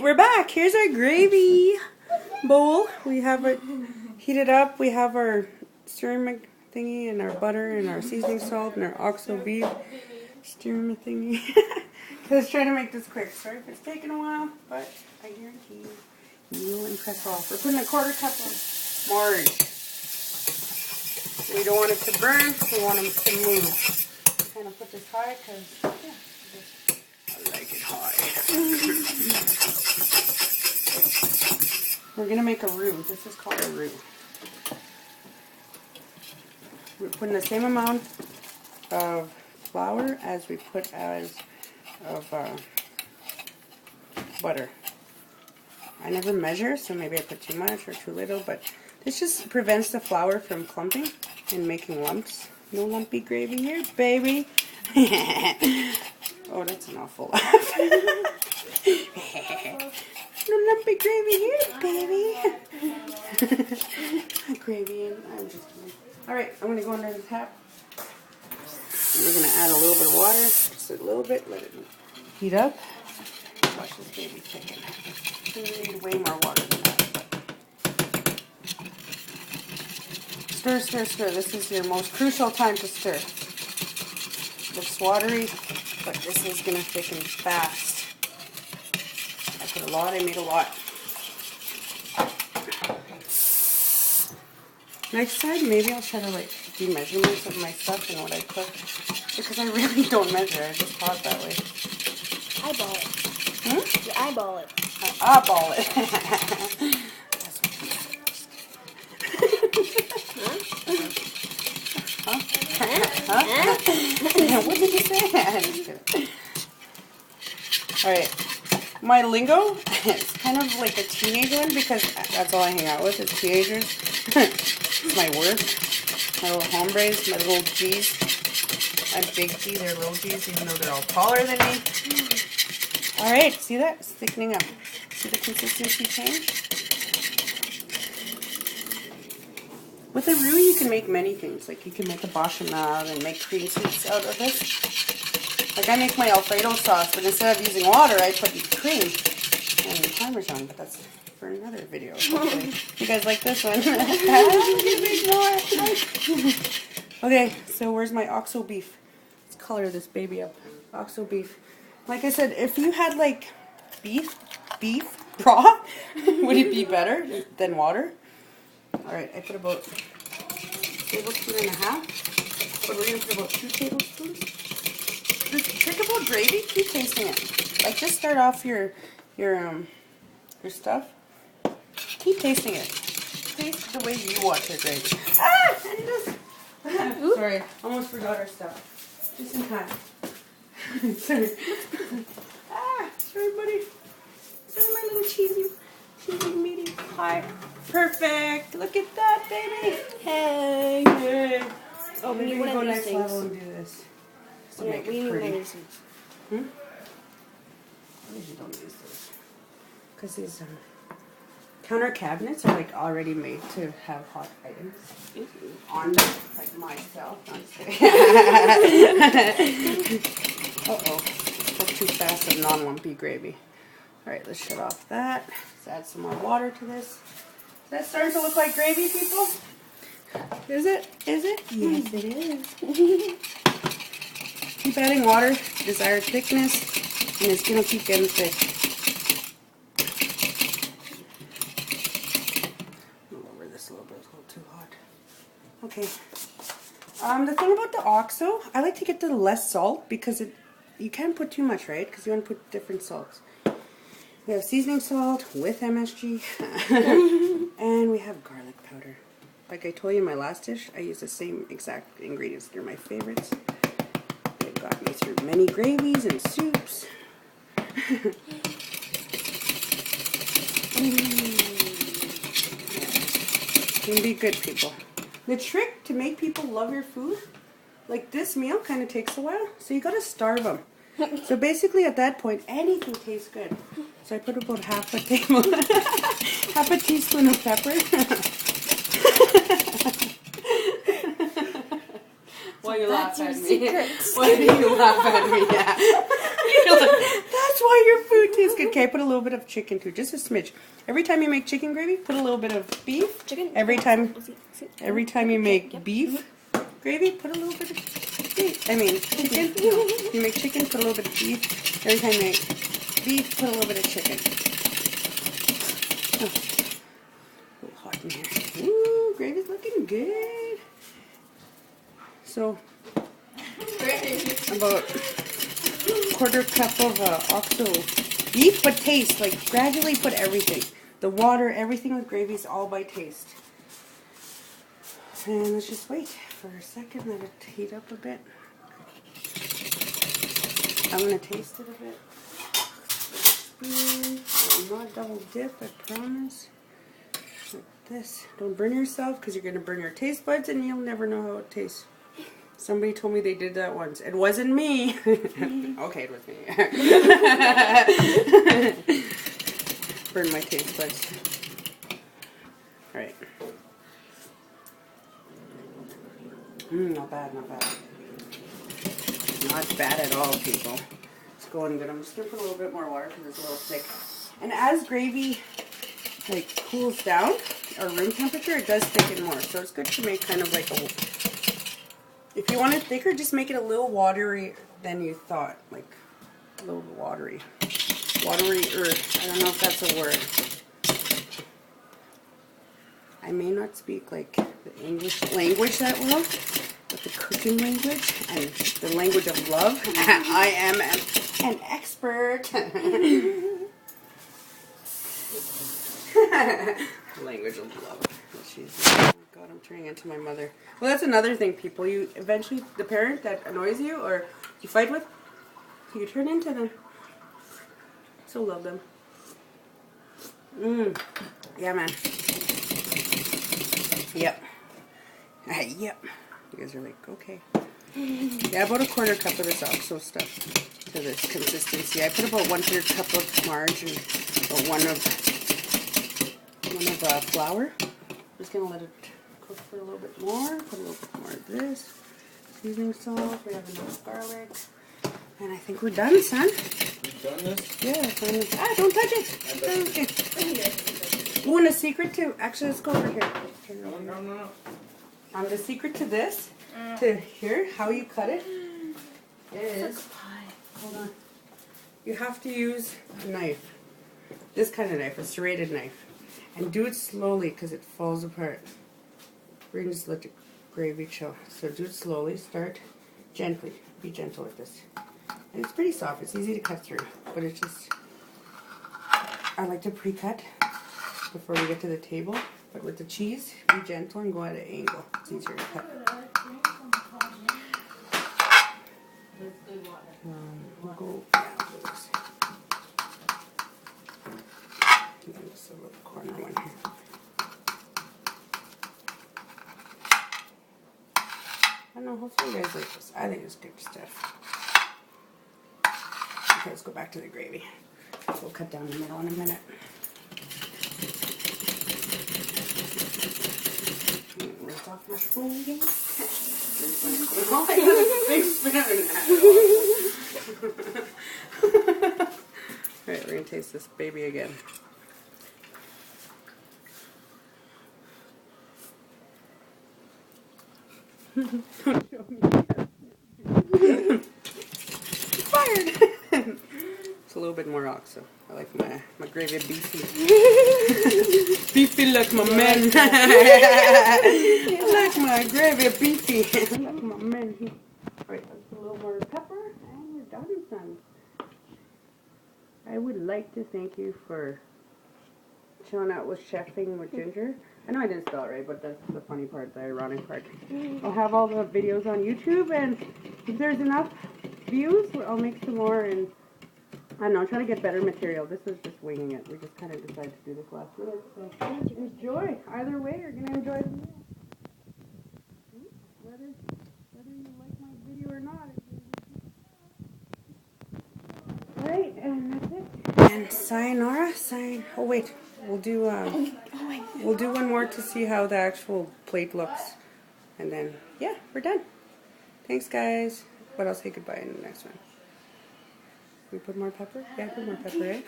Alright, we're back. Here's our gravy bowl. We have it heated up. We have our stirring thingy and our butter and our seasoning salt and our oxo beef stirring thingy. Let's try to make this quick. Sorry if it's taking a while, but I guarantee you will impress all. We're putting a quarter cup of margarine. We don't want it to burn, we want it to move. I'm going to put this high because I like it high. We're going to make a roux. This is called a roux. We're putting the same amount of flour as we put as of butter. I never measure, so maybe I put too much or too little, but this just prevents the flour from clumping and making lumps. No lumpy gravy here, baby. Oh, that's an awful laugh. No lumpy gravy here, baby. Gravy, I'm just kidding. Alright, I'm going to go under the tap. We're going to add a little bit of water, just a little bit, let it heat up. Watch this baby thicken. We need way more water than that. Stir, stir, stir. This is your most crucial time to stir. Looks watery, but this is going to thicken fast. I put a lot, I made a lot. Next time, maybe I'll try to do measurements of my stuff and what I cook. Because I really don't measure, I just thought that way. Eyeball it. Hmm? You eyeball it. I eyeball it. What did you say? Alright, my lingo is kind of like a teenage one because that's all I hang out with is teenagers. It's my work, my little hombres, my little G's. I'm big G, they're little G's even though they're all taller than me. Alright, see that? It's thickening up. See the consistency change? With a roux, you can make many things. Like you can make a bechamel and make cream cheese out of it. Like I make my Alfredo sauce, but instead of using water, I put cream and Parmesan. But that's for another video. Hopefully. You guys like this one? Okay, so where's my oxo beef? Let's color this baby up. Oxo beef. Like I said, if you had like beef raw, would it be better than water? Alright, I put about a tablespoon and a half, but we're going to put about 2 tablespoons. The trick about gravy, keep tasting it. Like just start off your stuff. Keep tasting it. Taste the way you want your gravy. Ah! Sorry, almost forgot our stuff. Just in time. Sorry. Sorry buddy. Sorry my little cheesy meaty pie. Perfect. Look at that, baby. Hey. Hey. Oh, we need one of these things. And do this. So Yeah, make we it need one pretty. of these things. I usually don't use those. Because these counter cabinets are like already made to have hot items on them, like myself. Uh-oh. That's too fast of non-lumpy gravy. Alright, let's shut off that. Let's add some more water to this. Is that starting to look like gravy, people? Is it? Is it? Yes, it is. Keep adding water to desired thickness, and it's going to keep getting thick. I'll lower this a little bit. It's a little too hot. Okay. The thing about the oxo, I like to get the less salt because you can't put too much, right? Because you want to put different salts. We have seasoning salt with MSG, and we have garlic powder. Like I told you in my last dish, I use the same exact ingredients. They're my favorites. They've got me through many gravies and soups. Can be good, people. The trick to make people love your food, like this meal kind of takes a while, so you gotta starve them. So basically at that point, anything tastes good. So I put about half a teaspoon of pepper. Why you laugh at me? Why do you laugh at me? Yeah. You're like, that's why your food tastes good. Okay, I put a little bit of chicken too, just a smidge. Every time you make chicken gravy, put a little bit of beef. Chicken. Every time you make beef gravy, put a little bit of beef. I mean, chicken. No, if you make chicken, put a little bit of beef. Every time you make beef, put a little bit of chicken. Oh, a little hot in here. Ooh, gravy's looking good. So, about quarter cup of OXO beef, but taste, like gradually put everything. The water, everything with gravy is all by taste. And let's just wait for a second, let it heat up a bit. I'm going to taste it a bit. I'll not double dip, I promise. Like this. Don't burn yourself because you're going to burn your taste buds and you'll never know how it tastes. Somebody told me they did that once. It wasn't me. Okay, it was me. Burn my taste buds. Alright. Not bad, not bad. Not bad at all, people. It's going good. I'm just going to put a little bit more water because it's a little thick. And as gravy like cools down, or room temperature, it does thicken more. So it's good to make kind of like a... If you want it thicker, just make it a little watery than you thought. Like, a little watery. Watery-er. I don't know if that's a word. I may not speak, like, the English language that well, but the cooking language and the language of love. I am an expert. Language of love. Oh God, I'm turning into my mother. Well, that's another thing, people. You eventually, the parent that annoys you or you fight with, you turn into them. So love them. Yeah, man. Yep. Yep. You guys are like, okay. Yeah, about a quarter cup of this OXO stuff to this consistency. I put about 1/3 cup of margarine and about one of flour. I'm just gonna let it cook for a little bit more. Put a little bit more of this seasoning salt. We have enough garlic, and I think we're done, son. You've done this? Yeah. Don't touch it. Okay. Oh, and a secret to actually, let's go over here. No. The secret to this, to here, how you cut it is. Hold on. You have to use a knife. This kind of knife, a serrated knife. And do it slowly because it falls apart. We're going to just let the gravy chill. So do it slowly. Start gently. Be gentle with this. And it's pretty soft. It's easy to cut through. But it's just... I like to pre-cut before we get to the table. But with the cheese, be gentle and go at an angle. It's easier to cut. We'll go... And then just a little corner one here. I don't know, hopefully you guys like this. I think it's good stuff. Okay, let's go back to the gravy. We'll cut down the middle in a minute. Rinse off my spoon again. Oh, I got a big spoon. Alright, we're going to taste this baby again. Fired! It's a little bit more OXO. I like my gravy beefy. Beefy like my men. I like my gravy beefy. I like my men. Alright, let's put a little more pepper and we're done, son. I would like to thank you for chilling out with chefing with Ginger. I know I didn't spell it right, but that's the funny part, the ironic part. I'll have all the videos on YouTube, and if there's enough views, I'll make some more, and I don't know, try to get better material. This was just winging it. We just kind of decided to do this last minute, so enjoy. Either way, you're going to enjoy the meal. Whether you like my video or not. Right, and that's it. And sayonara, oh wait, we'll do one more to see how the actual plate looks. And then, yeah, we're done. Thanks, guys. But I'll say goodbye in the next one. We put more pepper? Yeah, put more pepper, right?